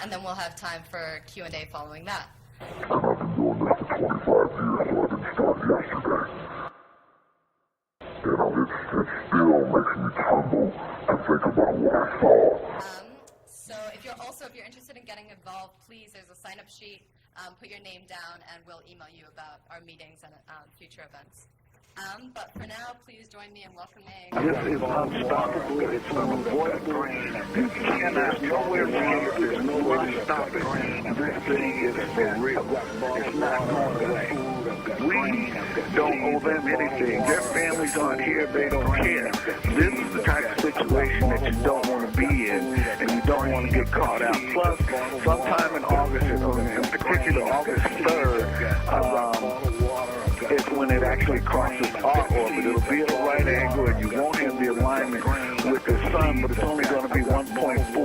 and then we'll have time for Q&A following that. And I've been doing this for 25 years, so I didn't start yesterday. You know, it still makes me tremble to think about what I saw. So if you're interested in getting involved, please, there's a sign-up sheet. Put your name down, and we'll email you about our meetings and future events. But for now, please join me in welcoming... This is unstoppable. It's unavoidable. You cannot nowhere around it. There's no way to stop it. This thing is for real. It's not going away. We don't owe them anything. Their families aren't here. They don't care. This is the type of situation that you don't want to be in, and you don't want to get caught out. Plus, sometime in August, in particular August 3rd, is when it actually crosses our orbit. It'll be at a right angle, and you won't have the alignment with the sun, but it's only going to be 1.4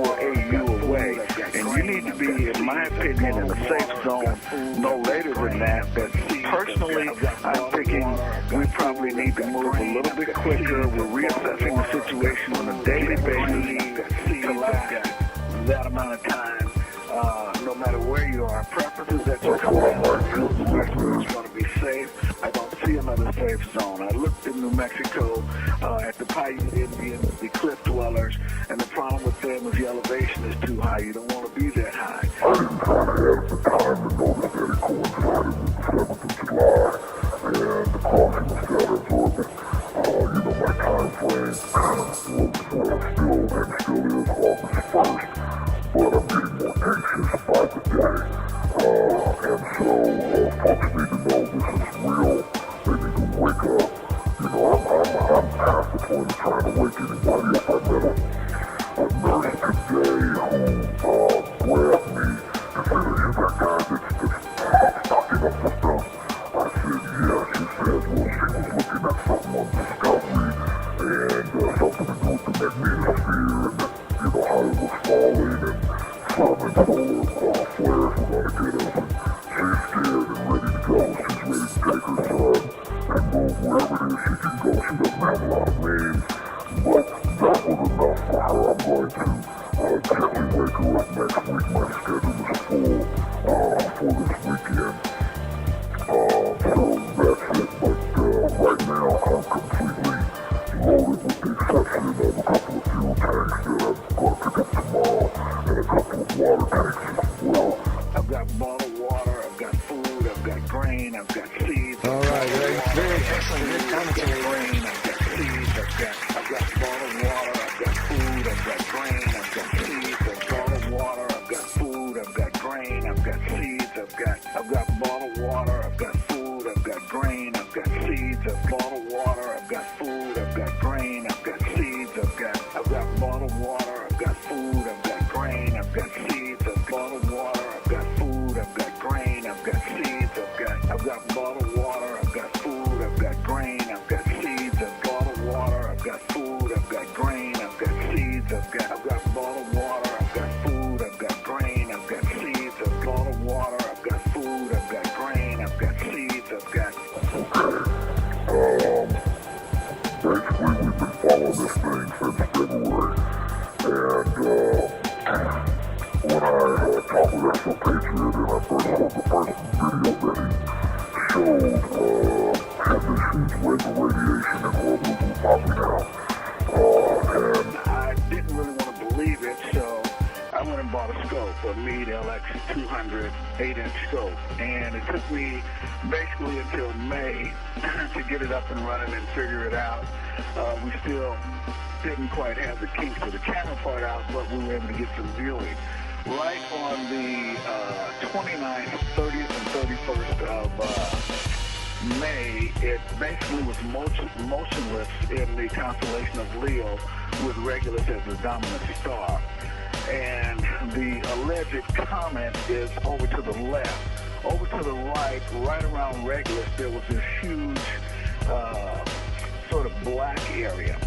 AU away. And you need to be, in my opinion, in a safe zone no later than that. But personally, I'm thinking we probably need to move a little bit quicker. We're reassessing the situation on a daily basis to last that amount of time, no matter where you are. Preferences that you're going to be safe. I don't see another safe zone. I looked in New Mexico at the Paiute Indians, the cliff dwellers, and the problem with them is the elevation is too high. You don't want to be that high. I didn't kind of have the time to notice that it coincided with the 7th of July and the crossing of Saturn's orbit. You know, my time frame was still and still is August 1st, but I'm getting more anxious by the day. And so folks need to know this is real. They need to wake up. You know, I'm past the point of trying to wake anybody up. I met a nurse today who grabbed me and said, "Are you that guy that's stocking up for stuff?" I said, "Yeah." She said, "Well, she was looking at something on Discovery and something to do with the magnetosphere and you know how it was falling and sun and solar flares were going to get us." And she's scared and ready to go. She's ready to take her son and move wherever it is she can go. She doesn't have a lot of means, but that was enough for her. I'm going to gently wake her up next week. My schedule is full for this weekend. So that's it. But right now I'm completely loaded with the exception of a couple of fuel tanks that I'm going to pick up tomorrow and a couple of water tanks as well. I've got bottled water, I've got food, I've got grain, I've got seeds. All right, very excellent. Good commentary. Grain, I've got seeds, I've got bottled water, I've got food, I've got grain, I've got seeds, I've bottled water, I've got food, I've got grain, I've got seeds, I've got bottled water, I've got food, I've got grain, I've got seeds, I've bottled water, I've got food, I've got grain, I've got seeds, I've got bottled water, I've got food, I've got grain, I've got seeds, I've bottled water, I've got food, I've got grain, I've got seeds, I've got bottled water, I've got food, I've got grain, I've got seeds, I've bottled water, I've got food, I've got grain, I've got seeds, I've got bottled water, I've got food, I've got grain, I've got seeds, I've bottled water, I've got food, I've got grain, I've got seeds, I've got. Basically we've been following this thing since February, and when I talked with Exo Patriot and I first saw the first video that he showed, had this huge wave of radiation and orbitals were popping out. And I didn't really want to believe it, so I went and bought a scope, a Meade LX 200 8-inch scope, and it took me basically until May to get it up and running and figure it out. We still didn't quite have the kinks of the camera part out, but we were able to get some viewing. Right on the 29th, 30th, and 31st of May, it basically was motionless in the constellation of Leo with Regulus as the dominant star. And the alleged comet is over to the left. Over to the right, right around Regulus, there was this huge sort of black area.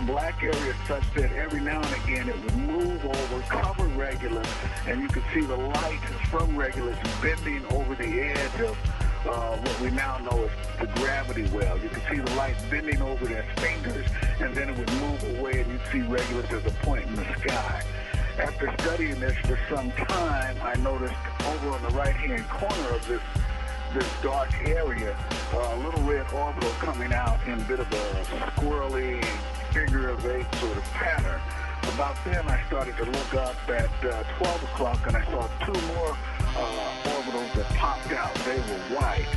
Black area such that every now and again it would move over, cover Regulus, and you could see the light from Regulus bending over the edge of what we now know as the gravity well. You could see the light bending over their fingers, and then it would move away, and you'd see Regulus as a point in the sky. After studying this for some time, I noticed over on the right-hand corner of this dark area, a little red orbital coming out in a bit of a squirrely figure of eight sort of pattern. About then, I started to look up at 12 o'clock, and I saw two more orbitals that popped out. They were white.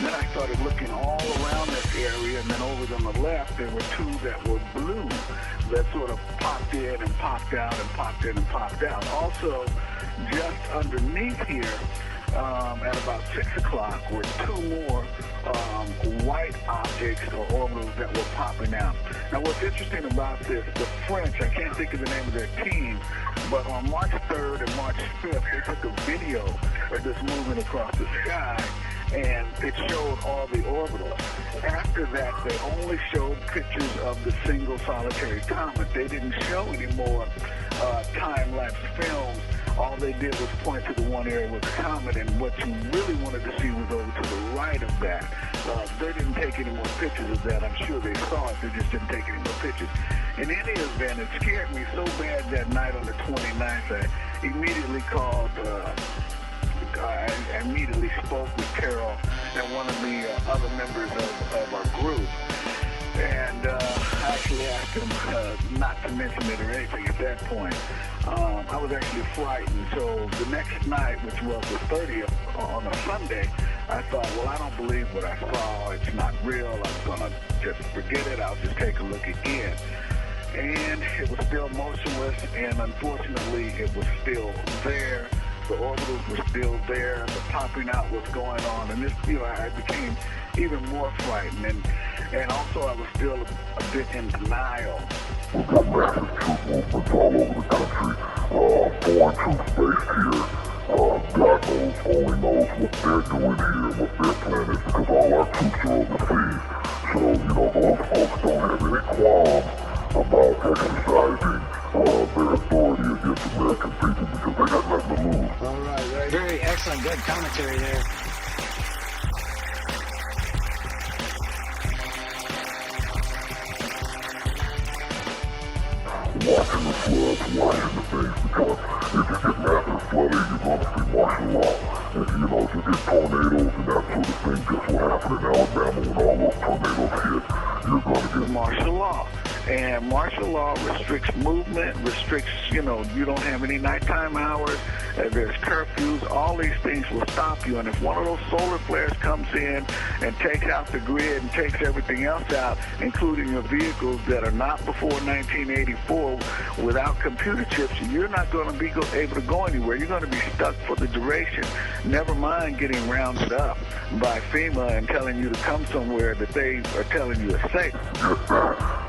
Then I started looking all around this area, and then over on the left, there were two that were blue that sort of popped in and popped out and popped in and popped out. Also, just underneath here, at about 6 o'clock, were two more white objects or orbitals that were popping out. Now, what's interesting about this, the French, I can't think of the name of their team, but on March 3rd and March 5th, they took a video of this moving across the sky, and it showed all the orbitals. After that, they only showed pictures of the single solitary comet. They didn't show any more time-lapse films. All they did was point to the one area with the comet, and what you really wanted to see was over to the right of that. They didn't take any more pictures of that. I'm sure they saw it, they just didn't take any more pictures. In any event, it scared me so bad that night on the 29th, I immediately called, I immediately spoke with Carol and one of the other members of our group. And I actually asked him not to mention it or anything at that point. I was actually frightened. So the next night, which was the 30th, on a Sunday, I thought, well, I don't believe what I saw. It's not real. I'm going to just forget it. I'll just take a look again. And it was still motionless, and unfortunately, it was still there. The orbitals were still there. The popping out was going on. And this, I became even more frightened. And also, I was still a bit in denial. We've got massive troop movements all over the country. Foreign troops based here. God knows, only knows what they're doing here, what their plan is, because all our troops are overseas. So, those folks don't have any qualms about exercising their authority against American people because they got nothing to lose. All right. Very excellent, good commentary there. Watching the floods, watching the things, because if you get massive flooding, you're going to see martial law. And, if you get tornadoes and that sort of thing, just what happened in Alabama when all those tornadoes hit, you're going to get martial law. And martial law restricts movement, restricts, you don't have any nighttime hours, there's curfews, all these things will stop you. And if one of those solar flares comes in and takes out the grid and takes everything else out, including your vehicles that are not before 1984 without computer chips, you're not going to be able to go anywhere. You're going to be stuck for the duration. Never mind getting rounded up by FEMA and telling you to come somewhere that they are telling you is safe.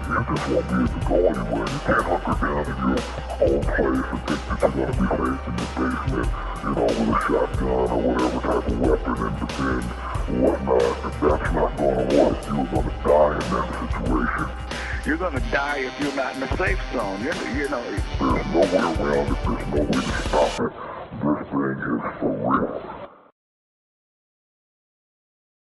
You just won't be able to go anywhere. You can't hunker down in your own place and think that you're going to be safe in your basement, with a shotgun or whatever type of weapon and defend whatnot. If that's not going to work, you're going to die in that situation. You're going to die if you're not in a safe zone. There's no way around it. There's no way to stop it. This thing is for real.